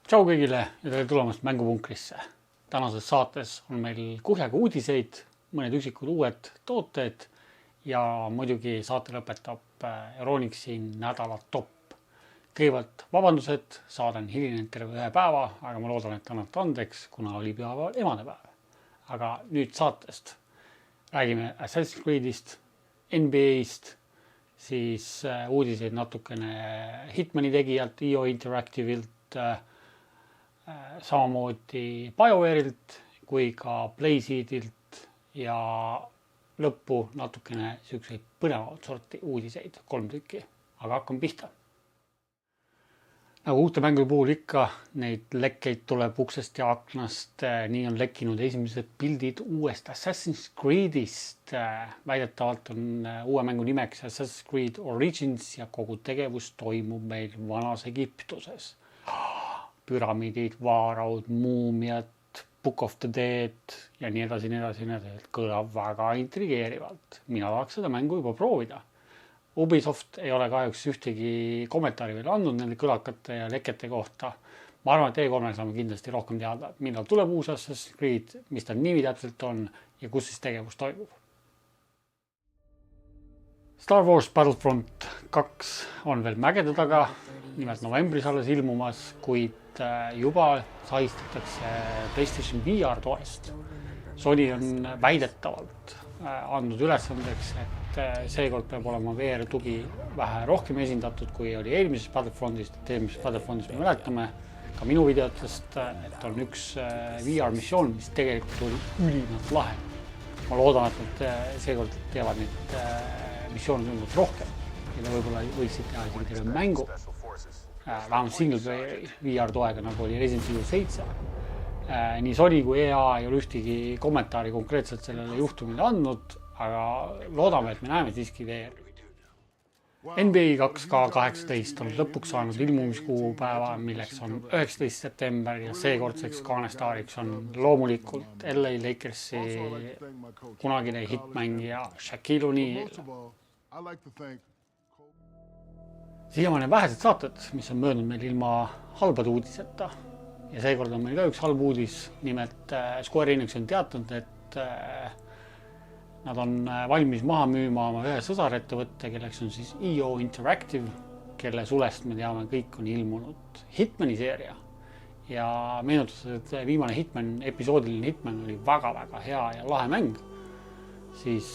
Tšau kõigile ja tere tulemast Mängupunkrisse. Tänases saates on meil kuhjaga uudiseid, mõned üksikud uued tooted ja muidugi saate lõpetab Euronixi nädala top. Kõigepealt vabandused, saade on hilinenud terve ühe päeva, aga ma loodan, et annate andeks, kuna oli pühapäeval emadepäev. Aga nüüd saatest räägime Assassin's Creedist, NBA'st, siis uudiseid natukene Hitmani tegijalt, IO Interactive'ilt, samamoodi BioWare'ilt kui ka Playseedilt ja lõppu natukene selliseid põnevat sorti uudiseid, 3 tükki, aga hakkame pihta. Nagu uute mängude puhul ikka, neid lekkeid tuleb uksest ja aknast, nii on lekkinud esimesed pildid uuest Assassin's Creedist. Väidetavalt on uue mängu nimeks Assassin's Creed Origins ja kogu tegevus toimub meil vanas Egiptuses. Püramiidid, vaaraud, muumiad, Book of the Dead ja nii edasi. Kõlab väga intrigeerivalt. Mina tahaks seda mängu juba proovida. Ubisoft ei ole kahjuks ühtegi kommentaari veel andnud nende kõlakate ja lekete kohta. Ma arvan, et E3 saame kindlasti rohkem teada, millal tuleb uus Assassin's Creed, mis ta nimi täpselt on ja kus siis tegevus toimub. Star Wars Battlefront 2 on veel mägede taga, nimelt novembris alles ilmumas, kuid juba sahistatakse PlayStation VR toest. Sony on väidetavalt andnud ülesandeks, et seekord peab olema VR tugi vähe rohkem esindatud, kui oli eelmises Battlefrontist. Eelmises Battlefrontist me mäletame ka minu videotest, et on üks VR missioon, mis tegelikult oli ülimalt lahe. Ma loodan, et nad seekord teevad neid missioone rohkem ja ta võib-olla võiksid teha isegi terve mängu. Vähemalt single player VR toega, nagu oli Resident Evil 7. Nii Sony kui EA ei ole ühtegi kommentaari konkreetselt sellele juhtumile andnud, aga loodame, et me näeme siiski VR. NBA 2K18 on lõpuks saanud ilmumiskuupäeva, milleks on 19. september ja seekordseks kaanestaariks on loomulikult LA Lakersi kunagine hitmängija Shaquille O'Neal. Siiamaani on vähesed saated, mis on möödunud meil ilma halbade uudiseta. Ja seekord on meil ka üks halb uudis. Nimelt Square Enix on teatanud, et nad on valmis maha müüma oma ühe sõsarettevõtte, kelleks on siis IO Interactive, kelle sulest me teame kõik on ilmunud Hitmani seeria. Ja meenutus, et viimane episoodiline Hitman oli väga-väga hea ja lahe mäng. Siis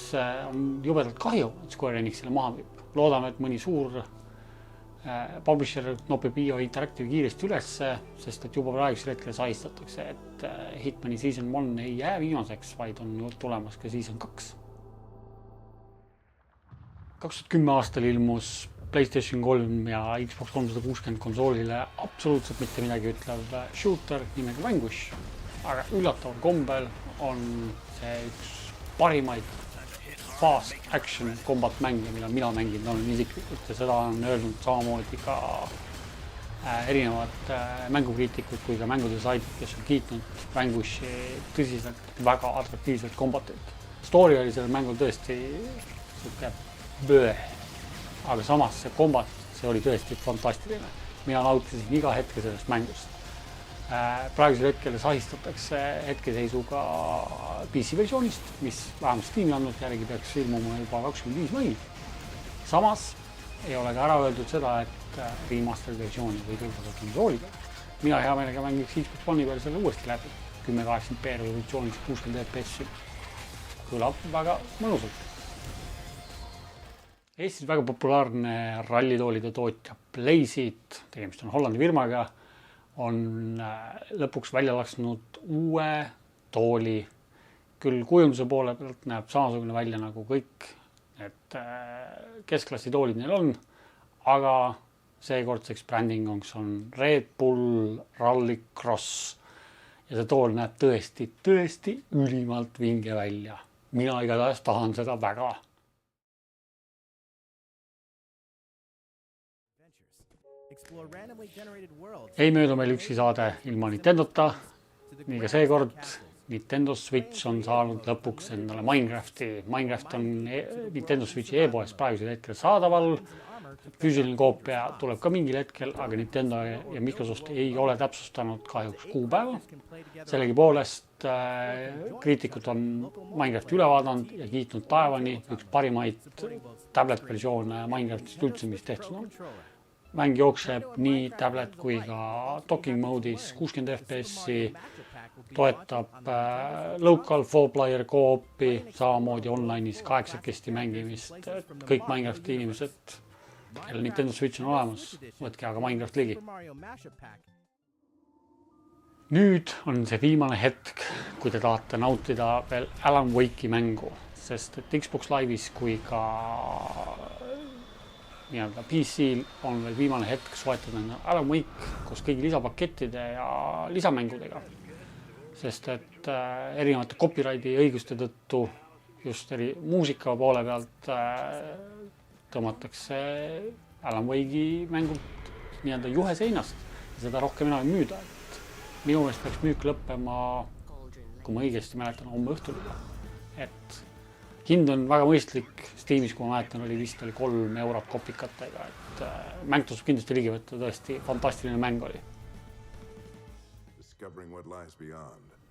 on jubedalt kahju, et Square Enix selle maha müüb. Loodame, et mõni suur publisher nopib IO Interactive kiiresti üles, sest et juba praegusel hetkel sahistatakse, et Hitmani Season 1 ei jää viimaseks, vaid on tulemas ka Season 2. 2010 aastal ilmus PlayStation 3 ja Xbox 360 konsoolile absoluutselt mitte midagi ütlev shooter nimega Vanquish. Aga üllataval kombel on see üks parimaid fast action combat mänge, mida mina mänginud olen isiklikult ja seda on öelnud samamoodi ka erinevad mängukriitikud kui ka mängude saidid, kes on kiitnud Vanquishi tõsiselt väga atraktiivselt kombatilt. Story oli sellel mängul tõesti aga samas see kombat, see oli tõesti fantastiline. Mina nautisin iga hetke sellest mängust. Praegusel hetkel sahistatakse hetkeseisuga PC versioonist, mis vähemalt Steam'i andnud järgi peaks ilmuma juba 25 mai. Samas ei ole ka ära öeldud seda, et remastered versiooni või tõlgada konsooliga. Mina hea meelega mängiks Xbox One'i peal selle uuesti läbi. 1080p resolutsioonis 60 FPS. Kõlab väga mõnusalt. Eestis väga populaarne rallitoolide tootja Playseed, tegemist on Hollandi firmaga, on lõpuks välja lasknud uue tooli. Küll kujunduse poole pealt näeb samasugune välja nagu kõik, et keskklassi toolid neil on, aga seekordseks brändinguks on Red Bull Rallycross ja see tool näeb tõesti ülimalt vinge välja. Mina igatahes tahan seda väga. Ei möödu meil ükski saade ilma Nintendota, nii ka seekord Nintendo Switch on saanud lõpuks endale Minecrafti. Minecraft on Nintendo Switchi e-poes praegusel hetkel saadaval füüsiline koopia tuleb ka mingil hetkel, aga Nintendo ja Microsoft ei ole täpsustanud kahjuks kuupäeva. Sellegipoolest kriitikud on Minecrafti üle vaadanud ja kiitnud taevani üks parimaid tablet-versioone Minecraftist üldse, mis tehtud on. Mäng jookseb nii tablet kui ka docking mode'is 60 FPS-i, toetab local 4-player co-op'i, samamoodi online'is 8 mängimist, kõik Minecrafti inimesed, kelle Nintendo Switch on olemas, võtke aga Minecraft ligi. Nüüd on see viimane hetk, kui te tahate nautida veel Alan Wake'i mängu, sest et Xbox Live'is kui ka PC-l on veel viimane hetk soetada Alan Wake koos kõigi lisapakettide ja lisamängudega. Sest et erinevate copyrighti õiguste tõttu just muusika poole pealt tõmmatakse Alan Wake'i mängud juhe seinast ja seda rohkem enam ei müüda. Minu meelest peaks müük lõppema, kui ma õigesti mäletan, homme õhtul. Et hind on väga mõistlik, Steamis, kui ma mäletan, oli 3 eurot kopikatega, et mäng tasub kindlasti ligi võtta, tõesti fantastiline mäng oli.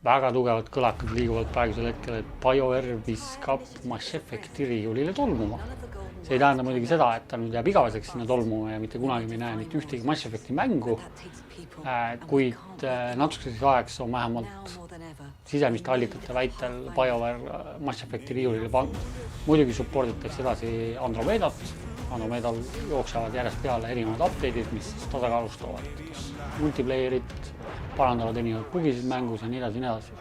Väga tugevad kõlakad liiguvad praegusel hetkel, et BioWare viskab Mass Effecti riiulile tolmuma. See ei tähenda muidugi seda, et ta nüüd jääb igaveseks sinna tolmuma ja mitte kunagi me ei näe mitte ühtegi Mass Effecti mängu, kuid natukeseks ajaks on vähemalt sisemiste allikate väitel BioWare Mass Effecti riiulile pandud. Muidugi supportitakse edasi Andromedat. Andromedal jooksevad järjest peale erinevad update'id, mis tasakaalustavad multiplayerit, parandavad erinevad bugisid mängus ja nii edasi.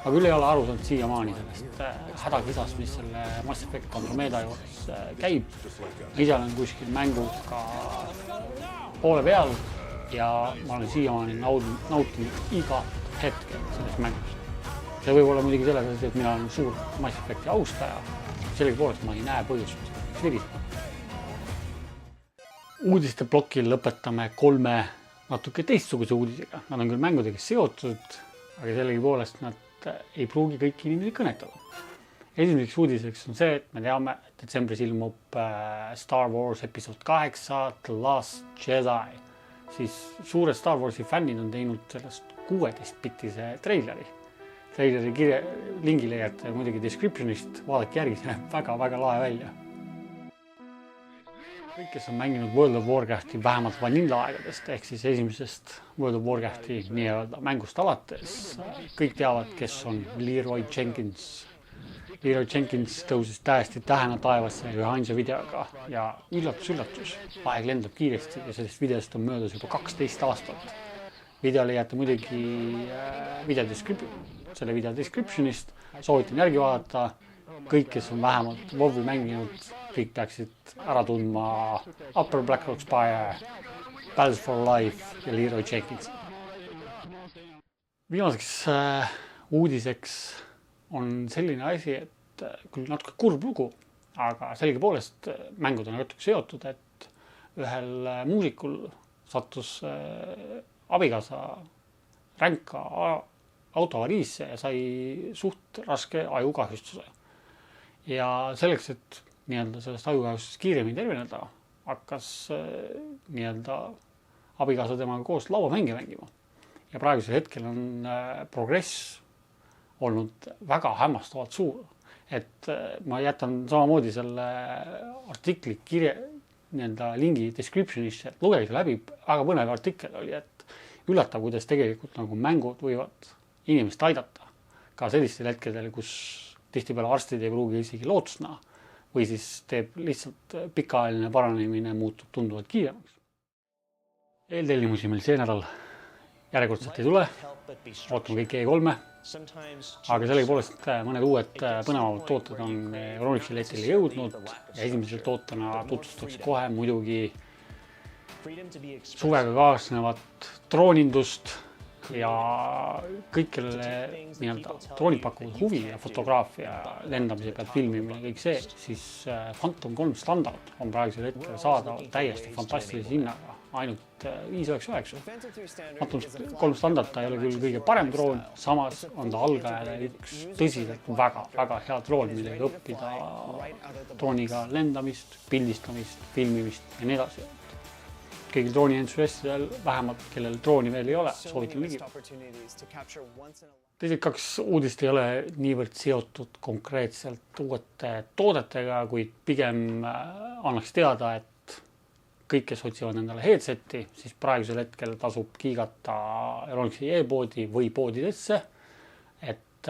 Ma küll ei ole aru saanud siiamaani sellest hädakisast, mis selle Mass Effect Andromeda juures käib. Ise olen kuskil mänguga poole peal ja ma olen siiamaani nautinud iga hetkel sellest mängust. See võib olla muidugi selles, et mina olen suur Mass Effecti austaja. Sellegipoolest ma ei näe põhjust virisma. Uudiste blokil lõpetame 3 natuke teistsuguse uudisega. Nad on küll mängudega seotud, aga sellegipoolest nad ei pruugi kõiki inimesi kõnetada. Esimeseks uudiseks on see, et me teame, et detsembris ilmub Star Wars episood 8 The Last Jedi. Siis suured Star Warsi fännid on teinud sellest 16-bitise treileri. Treileri lingi leiate muidugi descriptionist, vaadake järgi, see näeb väga lae välja. Kõik, kes on mänginud World of Warcrafti vähemalt vanilla aegadest, ehk siis esimesest World of Warcrafti nii-öelda mängust alates, kõik teavad, kes on Leroy Jenkins. Leroy Jenkins tõusis täiesti tähena taevasse ühe ainsa videoga ja üllatus, aeg lendab kiiresti ja sellest videost on möödas juba 12 aastat. Video leiate muidugi selle video descriptionist, soovitan järgi vaadata. Kõik, kes on vähemalt WoW-i mänginud, kõik peaksid ära tundma Upper Black Rock Spire, Battles for Life ja Leroy Jenkins. Viimaseks uudiseks on selline asi, et küll natuke kurb lugu, aga sellegipoolest mängud on natuke seotud, et ühel muusikul sattus abikaasa ränka autoavariisse ja sai suht raske ajukahjustuse. Ja selleks, et sellest ajukahjustusest kiiremini terveneda, hakkas abikaasa temaga koos lauamänge mängima. Ja praegusel hetkel on progress olnud väga hämmastavalt suur. Et ma jätan samamoodi selle artikli lingi descriptionisse, et lugege läbi, väga põnev artikkel oli, et üllatav, kuidas tegelikult mängud võivad inimest aidata. Ka sellistel hetkedel, kus tihtipeale arstid ei pruugi isegi lootust näha või siis teeb lihtsalt pikaajaline paranemine muutub tunduvalt kiiremaks. Eeltellimusi meil see nädal järjekordselt ei tule, ootame kõik E3, aga sellegipoolest mõned uued põnevavad tooted on Euronixi letile jõudnud ja esimesel tootena tutvustaks kohe muidugi suvega kaasnevat droonindust, ja kõik, kellele nii-öelda droonid pakuvad huvi ja fotograafia, lendamise pealt filmimine, kõik see, siis Phantom 3 standard on praegusel hetkel saadaval täiesti fantastilise hinnaga, ainult 599. Phantom 3 standard ta ei ole küll kõige parem droon, samas on ta algajale üks tõsiselt väga hea droon, millega õppida drooniga lendamist, pildistamist, filmimist ja nii edasi. Kõigil drooni entusiastidel, vähemalt kellel drooni veel ei ole, soovitan ligi. Teised 2 uudist ei ole niivõrd seotud konkreetselt uute toodetega, kuid pigem annaks teada, et kõik, kes otsivad endale headseti, siis praegusel hetkel tasub kiigata Euronixi e-poodi või poodidesse, et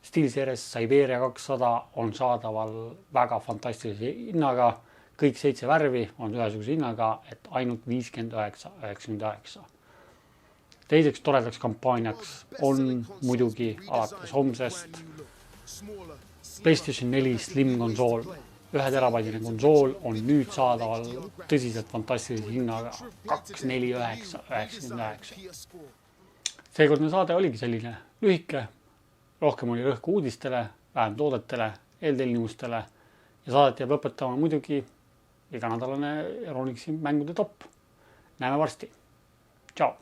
SteelSeries Siberia 200 on saadaval väga fantastilise hinnaga. Kõik 7 värvi on ühesuguse hinnaga, et ainult 59,99. Teiseks toredaks kampaaniaks on muidugi alates homsest PlayStation 4 Slim konsool. 1 terabaidine konsool on nüüd saadaval tõsiselt fantastilise hinnaga 249,99. Seekordne saade oligi selline lühike, rohkem oli rõhku uudistele, vähem toodetele, eeltellimustele ja saadet jääb õpetama muidugi iganädalane Euronixi mängude top. Näeme varsti. Ciao!